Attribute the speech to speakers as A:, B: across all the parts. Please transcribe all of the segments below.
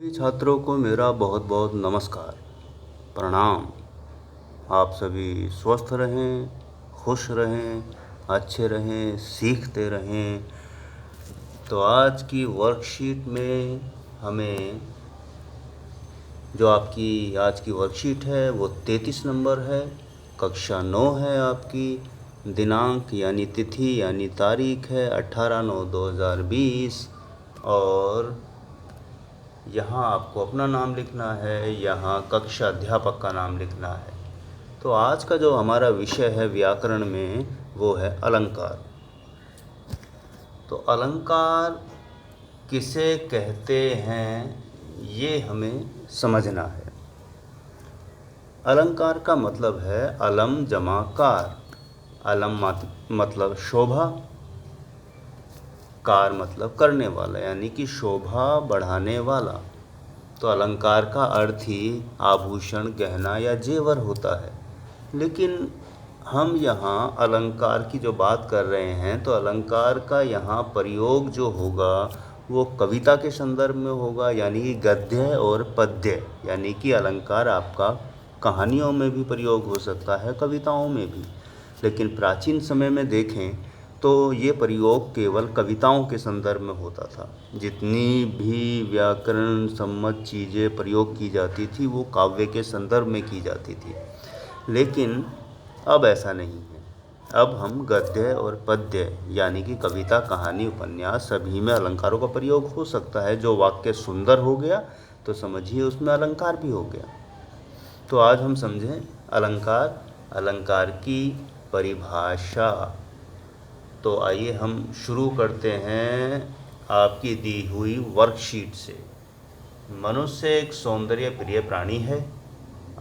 A: सभी छात्रों को मेरा बहुत बहुत नमस्कार, प्रणाम। आप सभी स्वस्थ रहें, खुश रहें, अच्छे रहें, सीखते रहें। तो आज की वर्कशीट में हमें जो आपकी आज की वर्कशीट है वो 33 नंबर है, कक्षा 9 है आपकी। दिनांक यानी तिथि यानी तारीख है 18/9/2020 और यहाँ आपको अपना नाम लिखना है, यहाँ कक्षा अध्यापक का नाम लिखना है। तो आज का जो हमारा विषय है व्याकरण में वो है अलंकार। तो अलंकार किसे कहते हैं ये हमें समझना है। अलंकार का मतलब है अलम जमा कार। अलम मतलब शोभा, कार मतलब करने वाला यानी कि शोभा बढ़ाने वाला। तो अलंकार का अर्थ ही आभूषण, गहना या जेवर होता है। लेकिन हम यहाँ अलंकार की जो बात कर रहे हैं तो अलंकार का यहाँ प्रयोग जो होगा वो कविता के संदर्भ में होगा, यानी कि गद्य और पद्य। यानी कि अलंकार आपका कहानियों में भी प्रयोग हो सकता है, कविताओं में भी। लेकिन प्राचीन समय में देखें तो ये प्रयोग केवल कविताओं के संदर्भ में होता था। जितनी भी व्याकरण सम्मत चीज़ें प्रयोग की जाती थी वो काव्य के संदर्भ में की जाती थी। लेकिन अब ऐसा नहीं है। अब हम गद्य और पद्य यानी कि कविता, कहानी, उपन्यास सभी में अलंकारों का प्रयोग हो सकता है। जो वाक्य सुंदर हो गया तो समझिए उसमें अलंकार भी हो गया। तो आज हम समझें अलंकार, अलंकार की परिभाषा। तो आइए हम शुरू करते हैं आपकी दी हुई वर्कशीट से। मनुष्य एक सौंदर्य प्रिय प्राणी है,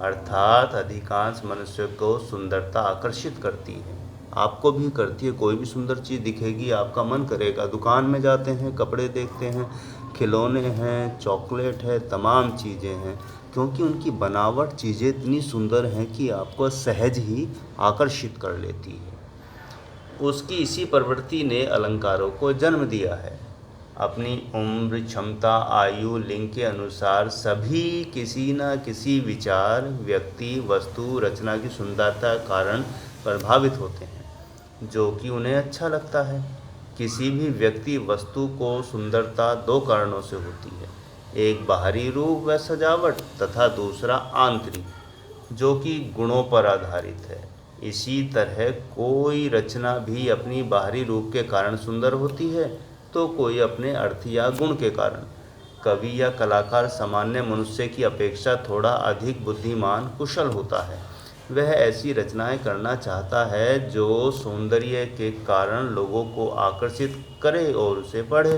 A: अर्थात अधिकांश मनुष्य को सुंदरता आकर्षित करती है। आपको भी करती है। कोई भी सुंदर चीज़ दिखेगी आपका मन करेगा। दुकान में जाते हैं, कपड़े देखते हैं, खिलौने हैं, चॉकलेट है, तमाम चीज़ें हैं, क्योंकि उनकी बनावट चीज़ें इतनी सुंदर हैं कि आपको सहज ही आकर्षित कर लेती है। उसकी इसी प्रवृत्ति ने अलंकारों को जन्म दिया है। अपनी उम्र, क्षमता, आयु, लिंग के अनुसार सभी किसी न किसी विचार, व्यक्ति, वस्तु, रचना की सुंदरता के कारण प्रभावित होते हैं जो कि उन्हें अच्छा लगता है। किसी भी व्यक्ति, वस्तु को सुंदरता दो कारणों से होती है। एक बाहरी रूप व सजावट तथा दूसरा आंतरिक जो कि गुणों पर आधारित है। इसी तरह कोई रचना भी अपनी बाहरी रूप के कारण सुंदर होती है तो कोई अपने अर्थ या गुण के कारण। कवि या कलाकार सामान्य मनुष्य की अपेक्षा थोड़ा अधिक बुद्धिमान, कुशल होता है। वह ऐसी रचनाएं करना चाहता है जो सौंदर्य के कारण लोगों को आकर्षित करे और उसे पढ़े।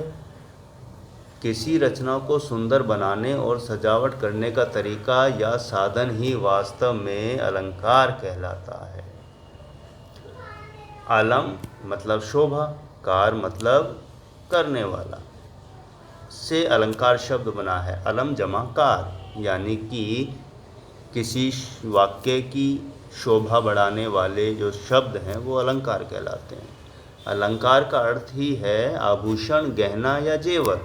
A: किसी रचना को सुंदर बनाने और सजावट करने का तरीका या साधन ही वास्तव में अलंकार कहलाता है। अलम मतलब शोभा, कार मतलब करने वाला से अलंकार शब्द बना है। अलम जमा कार यानी कि किसी वाक्य की शोभा बढ़ाने वाले जो शब्द हैं वो अलंकार कहलाते हैं। अलंकार का अर्थ ही है आभूषण, गहना या जेवर।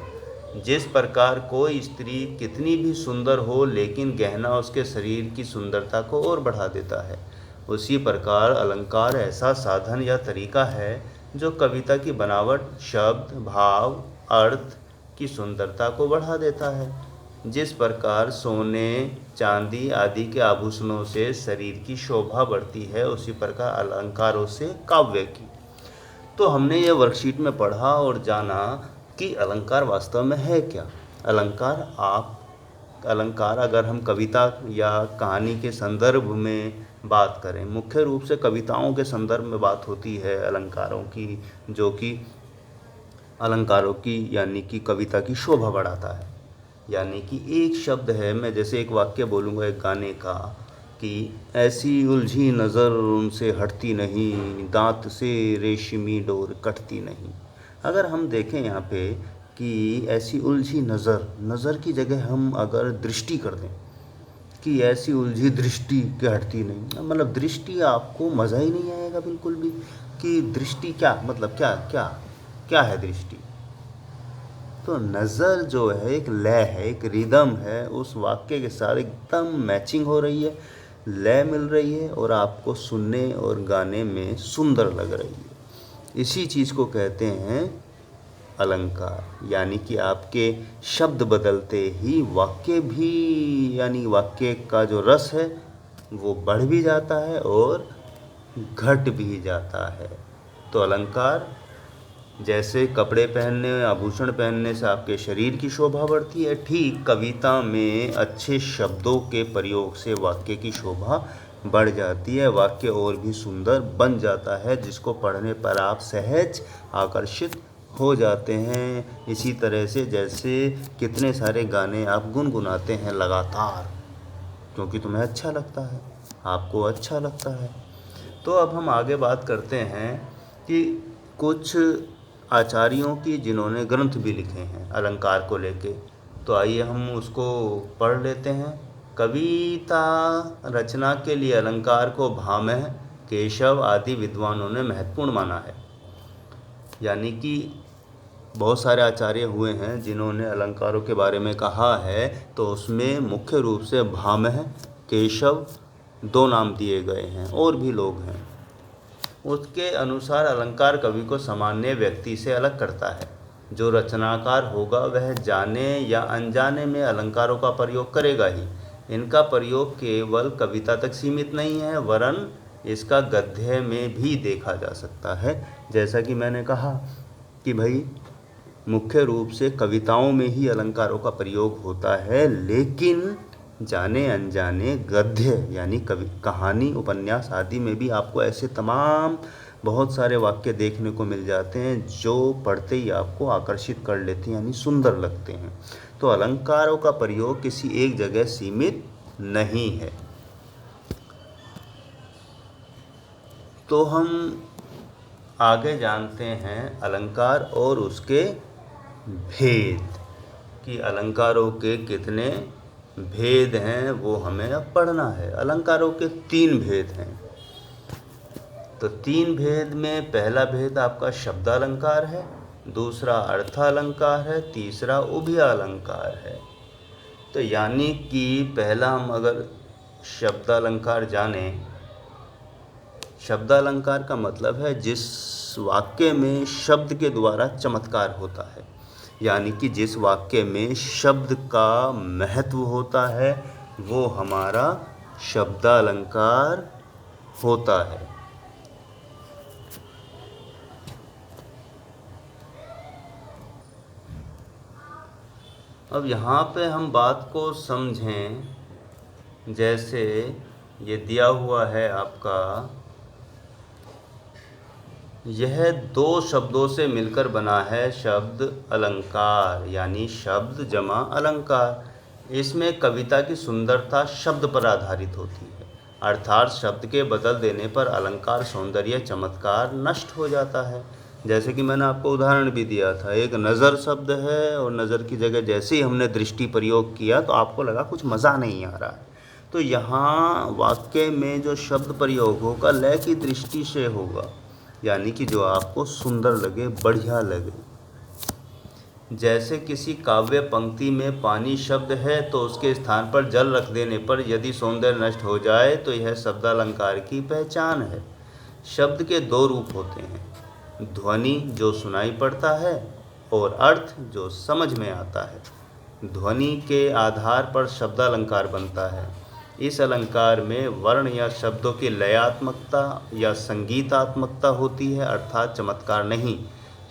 A: जिस प्रकार कोई स्त्री कितनी भी सुंदर हो लेकिन गहना उसके शरीर की सुंदरता को और बढ़ा देता है, उसी प्रकार अलंकार ऐसा साधन या तरीका है जो कविता की बनावट, शब्द, भाव, अर्थ की सुंदरता को बढ़ा देता है। जिस प्रकार सोने, चांदी आदि के आभूषणों से शरीर की शोभा बढ़ती है, उसी प्रकार अलंकारों से काव्य की। तो हमने ये वर्कशीट में पढ़ा और जाना कि अलंकार वास्तव में है क्या। अलंकार अगर हम कविता या कहानी के संदर्भ में बात करें, मुख्य रूप से कविताओं के संदर्भ में बात होती है अलंकारों की, जो कि अलंकारों की यानी कि कविता की शोभा बढ़ाता है। यानी कि एक शब्द है, मैं जैसे एक वाक्य बोलूँगा एक गाने का कि ऐसी उलझी नज़र उनसे हटती नहीं, दांत से रेशमी डोर कटती नहीं। अगर हम देखें यहाँ पे कि ऐसी उलझी नज़र की जगह हम अगर दृष्टि कर दें कि ऐसी उलझी दृष्टि के हटती नहीं, मतलब दृष्टि, आपको मज़ा ही नहीं आएगा बिल्कुल भी कि दृष्टि क्या मतलब क्या क्या क्या है दृष्टि। तो नज़र जो है एक लय है, एक रिदम है, उस वाक्य के साथ एकदम मैचिंग हो रही है, लय मिल रही है और आपको सुनने और गाने में सुंदर लग रही है। इसी चीज़ को कहते हैं अलंकार। यानी कि आपके शब्द बदलते ही वाक्य भी, यानी वाक्य का जो रस है वो बढ़ भी जाता है और घट भी जाता है। तो अलंकार जैसे कपड़े पहनने, आभूषण पहनने से आपके शरीर की शोभा बढ़ती है, ठीक कविता में अच्छे शब्दों के प्रयोग से वाक्य की शोभा बढ़ जाती है, वाक्य और भी सुंदर बन जाता है, जिसको पढ़ने पर आप सहज आकर्षित हो जाते हैं। इसी तरह से जैसे कितने सारे गाने आप गुनगुनाते हैं लगातार, क्योंकि तुम्हें अच्छा लगता है, आपको अच्छा लगता है। तो अब हम आगे बात करते हैं कि कुछ आचार्यों की जिन्होंने ग्रंथ भी लिखे हैं अलंकार को लेके। तो आइए हम उसको पढ़ लेते हैं। कविता रचना के लिए अलंकार को भामह, केशव आदि विद्वानों ने महत्वपूर्ण माना है। यानी कि बहुत सारे आचार्य हुए हैं जिन्होंने अलंकारों के बारे में कहा है, तो उसमें मुख्य रूप से भामह, केशव दो नाम दिए गए हैं, और भी लोग हैं। उसके अनुसार अलंकार कवि को सामान्य व्यक्ति से अलग करता है। जो रचनाकार होगा वह जाने या अनजाने में अलंकारों का प्रयोग करेगा ही। इनका प्रयोग केवल कविता तक सीमित नहीं है, वरन इसका गद्य में भी देखा जा सकता है। जैसा कि मैंने कहा कि भाई मुख्य रूप से कविताओं में ही अलंकारों का प्रयोग होता है, लेकिन जाने अनजाने गद्य यानी कहानी, उपन्यास आदि में भी आपको ऐसे तमाम बहुत सारे वाक्य देखने को मिल जाते हैं जो पढ़ते ही आपको आकर्षित कर लेते हैं, यानी सुंदर लगते हैं। तो अलंकारों का प्रयोग किसी एक जगह सीमित नहीं है। तो हम आगे जानते हैं अलंकार और उसके भेद, कि अलंकारों के कितने भेद हैं वो हमें अब पढ़ना है। अलंकारों के 3 भेद हैं। तो 3 भेद में पहला भेद आपका शब्दालंकार है, दूसरा अर्थालंकार है, तीसरा उभयालंकार है। तो यानी कि पहला हम अगर शब्दालंकार जानें, शब्दालंकार का मतलब है जिस वाक्य में शब्द के द्वारा चमत्कार होता है, यानी कि जिस वाक्य में शब्द का महत्व होता है वो हमारा शब्दालंकार होता है। अब यहाँ पे हम बात को समझें। जैसे ये दिया हुआ है आपका, यह 2 शब्दों से मिलकर बना है शब्द अलंकार, यानी शब्द जमा अलंकार। इसमें कविता की सुंदरता शब्द पर आधारित होती है, अर्थात शब्द के बदल देने पर अलंकार सौंदर्य चमत्कार नष्ट हो जाता है। जैसे कि मैंने आपको उदाहरण भी दिया था, एक नज़र शब्द है और नज़र की जगह जैसे ही हमने दृष्टि प्रयोग किया तो आपको लगा कुछ मज़ा नहीं आ रहा है। तो यहाँ वाक्य में जो शब्द प्रयोग होगा लय की दृष्टि से होगा, यानी कि जो आपको सुंदर लगे, बढ़िया लगे। जैसे किसी काव्य पंक्ति में पानी शब्द है तो उसके स्थान पर जल रख देने पर यदि सौंदर्य नष्ट हो जाए तो यह शब्दालंकार की पहचान है। शब्द के 2 रूप होते हैं, ध्वनि जो सुनाई पड़ता है और अर्थ जो समझ में आता है। ध्वनि के आधार पर शब्दालंकार बनता है। इस अलंकार में वर्ण या शब्दों की लयात्मकता या संगीतात्मकता होती है, अर्थात चमत्कार नहीं।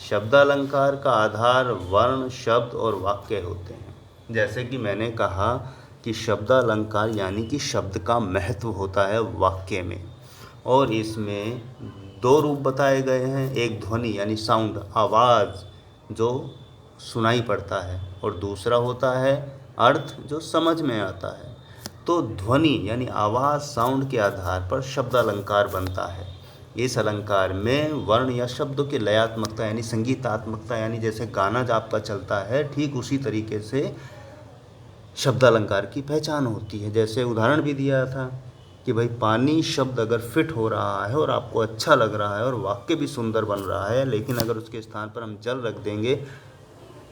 A: शब्दालंकार का आधार वर्ण, शब्द और वाक्य होते हैं। जैसे कि मैंने कहा कि शब्दालंकार यानी कि शब्द का महत्व होता है वाक्य में, और इसमें 2 रूप बताए गए हैं, एक ध्वनि यानी साउंड, आवाज़ जो सुनाई पड़ता है, और दूसरा होता है अर्थ जो समझ में आता है। तो ध्वनि यानी आवाज़, साउंड के आधार पर शब्दालंकार बनता है। इस अलंकार में वर्ण या शब्दों की लयात्मकता यानी संगीतात्मकता, यानी जैसे गाना जो आपका चलता है ठीक उसी तरीके से शब्दालंकार की पहचान होती है। जैसे उदाहरण भी दिया था कि भाई पानी शब्द अगर फिट हो रहा है और आपको अच्छा लग रहा है और वाक्य भी सुंदर बन रहा है, लेकिन अगर उसके स्थान पर हम जल रख देंगे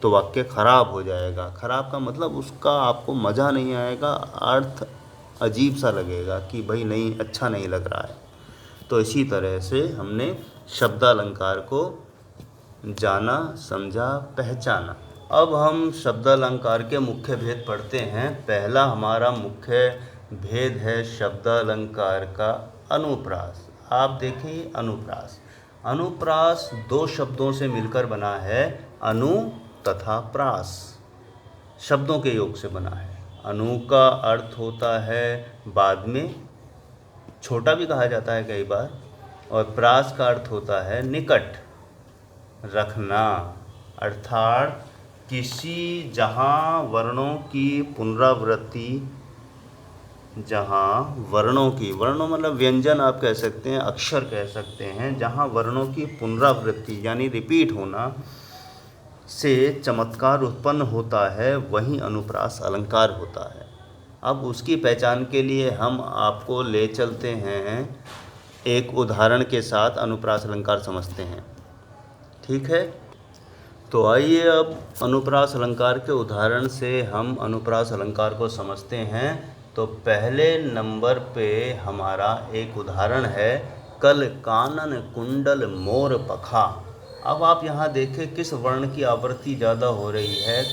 A: तो वाक्य खराब हो जाएगा। खराब का मतलब उसका आपको मज़ा नहीं आएगा, अर्थ अजीब सा लगेगा कि भाई नहीं, अच्छा नहीं लग रहा है। तो इसी तरह से हमने शब्दालंकार को जाना, समझा, पहचाना। अब हम शब्दालंकार के मुख्य भेद पढ़ते हैं। पहला हमारा मुख्य भेद है शब्दालंकार का अनुप्रास। आप देखिए, अनुप्रास, अनुप्रास दो शब्दों से मिलकर बना है, अनु तथा प्रास, शब्दों के योग से बना है। अनु का अर्थ होता है बाद में, छोटा भी कहा जाता है कई बार, और प्रास का अर्थ होता है निकट, रखना। अर्थात किसी जहाँ वर्णों की पुनरावृत्ति, जहाँ वर्णों की, वर्णों मतलब व्यंजन आप कह सकते हैं, अक्षर कह सकते हैं, जहाँ वर्णों की पुनरावृत्ति यानी रिपीट होना से चमत्कार उत्पन्न होता है, वही अनुप्रास अलंकार होता है। अब उसकी पहचान के लिए हम आपको ले चलते हैं, एक उदाहरण के साथ अनुप्रास अलंकार समझते हैं। ठीक है, तो आइए अब अनुप्रास अलंकार के उदाहरण से हम अनुप्रास अलंकार को समझते हैं। तो पहले नंबर पे हमारा एक उदाहरण है, कल कानन कुंडल मोर पखा। अब आप यहाँ देखें किस वर्ण की आवृत्ति ज़्यादा हो रही है,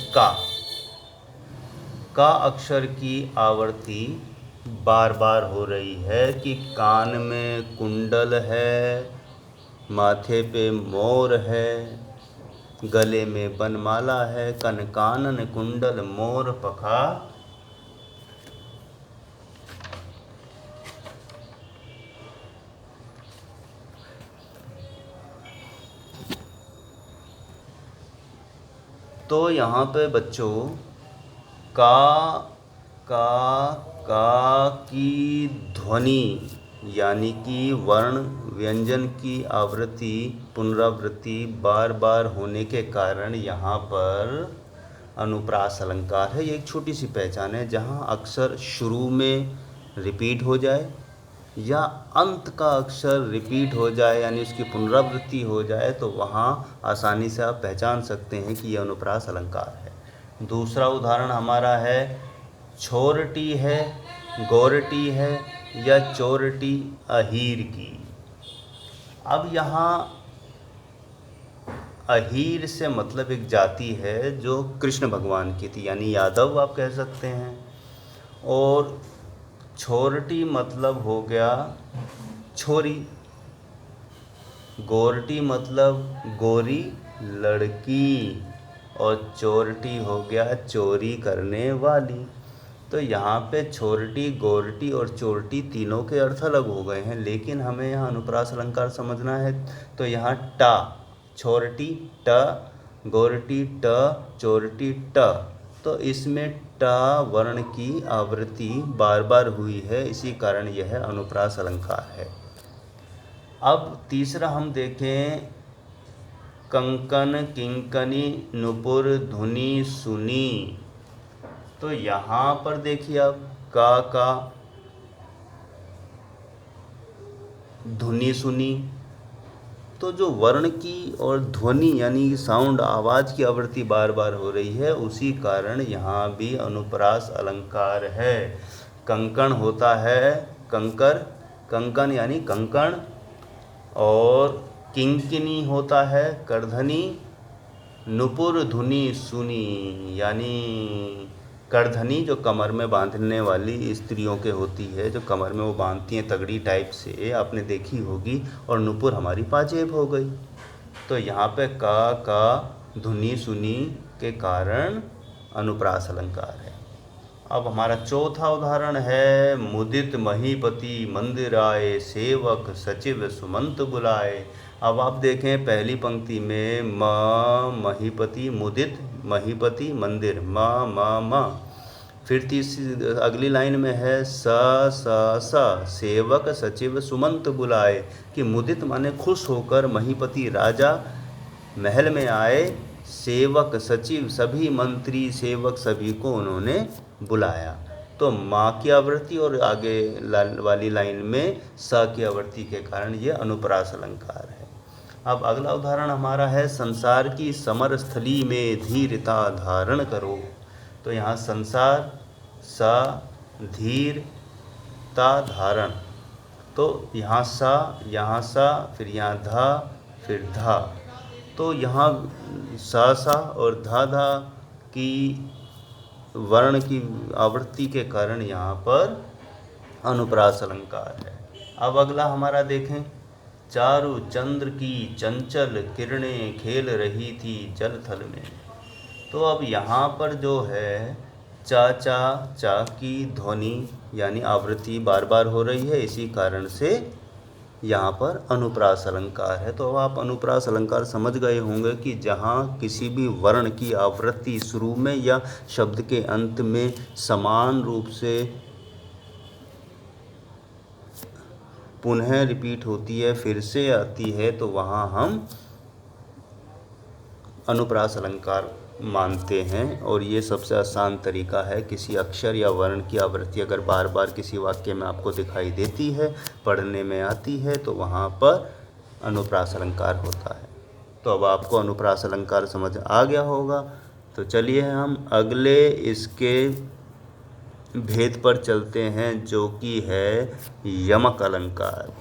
A: का अक्षर की आवृत्ति बार बार हो रही है कि कान में कुंडल है, माथे पे मोर है, गले में बनमाला है, कन कानन कुंडल मोर पखा। तो यहाँ पे बच्चों का की ध्वनि यानी कि वर्ण व्यंजन की आवृत्ति पुनरावृत्ति बार बार होने के कारण यहाँ पर अनुप्रास अलंकार है। ये एक छोटी सी पहचान है, जहाँ अक्षर शुरू में रिपीट हो जाए या अंत का अक्षर रिपीट हो जाए यानी उसकी पुनरावृत्ति हो जाए, तो वहाँ आसानी से आप पहचान सकते हैं कि यह अनुप्रास अलंकार है। दूसरा उदाहरण हमारा है, छोरटी है, गोरटी है या चोरटी अहीर की। अब यहाँ अहीर से मतलब एक जाति है जो कृष्ण भगवान की थी, यानी यादव आप कह सकते हैं, और छोरटी मतलब हो गया छोरी, गोरटी मतलब गोरी लड़की, और चोरटी हो गया चोरी करने वाली। तो यहाँ पे छोरटी, गोरटी और चोरटी तीनों के अर्थ अलग हो गए हैं, लेकिन हमें यहाँ अनुप्रास अलंकार समझना है। तो यहाँ टा, छोरटी ट, गोरटी ट, चोरटी ट, तो इसमें टा वर्ण की आवृत्ति बार बार हुई है, इसी कारण यह अनुप्रास अलंकार है। अब तीसरा हम देखें, कंकन किंकनी नुपुर धुनी सुनी। तो यहाँ पर देखिए आप का धुनी सुनी, तो जो वर्ण की और ध्वनि यानी साउंड आवाज़ की आवृत्ति बार बार हो रही है, उसी कारण यहाँ भी अनुप्रास अलंकार है। कंकण होता है कंकर, कंकन यानी कंकण, और किंकिनी होता है करधनी, नुपुर धुनी सुनी यानी करधनी जो कमर में बांधने वाली स्त्रियों के होती है, जो कमर में वो बांधती हैं तगड़ी टाइप से, आपने देखी होगी, और नुपुर हमारी पाजेब हो गई। तो यहाँ पे का धुनी सुनी के कारण अनुप्रास अलंकार है। अब हमारा चौथा उदाहरण है, मुदित महीपति मंदिर आए, सेवक सचिव सुमंत बुलाए। अब आप देखें पहली पंक्ति में महीपति, मुदित महीपति मंदिर, म। फिर तीसरी अगली लाइन में है सेवक सचिव सुमंत बुलाए, कि मुदित माने खुश होकर, महीपति राजा महल में आए, सेवक सचिव सभी मंत्री सेवक सभी को उन्होंने बुलाया। तो माँ की आवृत्ति और आगे वाली लाइन में स की आवृत्ति के कारण ये अनुप्रास अलंकार है। अब अगला उदाहरण हमारा है, संसार की समर स्थली में धीरता धारण करो। तो यहाँ संसार, सा, धीरता धारण, तो यहाँ सा, फिर यहाँ धा, फिर धा। तो यहाँ सा और धा की वर्ण की आवृत्ति के कारण यहाँ पर अनुप्रास अलंकार है। अब अगला हमारा देखें, चारु चंद्र की चंचल किरणें खेल रही थी जल थल में। तो अब यहाँ पर जो है चा की ध्वनि यानी आवृत्ति बार बार हो रही है, इसी कारण से यहाँ पर अनुप्रास अलंकार है। तो अब आप अनुप्रास अलंकार समझ गए होंगे कि जहाँ किसी भी वर्ण की आवृत्ति शुरू में या शब्द के अंत में समान रूप से पुनः रिपीट होती है, फिर से आती है, तो वहाँ हम अनुप्रास अलंकार मानते हैं। और ये सबसे आसान तरीका है। किसी अक्षर या वर्ण की आवृत्ति अगर बार बार किसी वाक्य में आपको दिखाई देती है, पढ़ने में आती है, तो वहाँ पर अनुप्रास अलंकार होता है। तो अब आपको अनुप्रास अलंकार समझ आ गया होगा। तो चलिए हम अगले इसके भेद पर चलते हैं, जो कि है यमक अलंकार।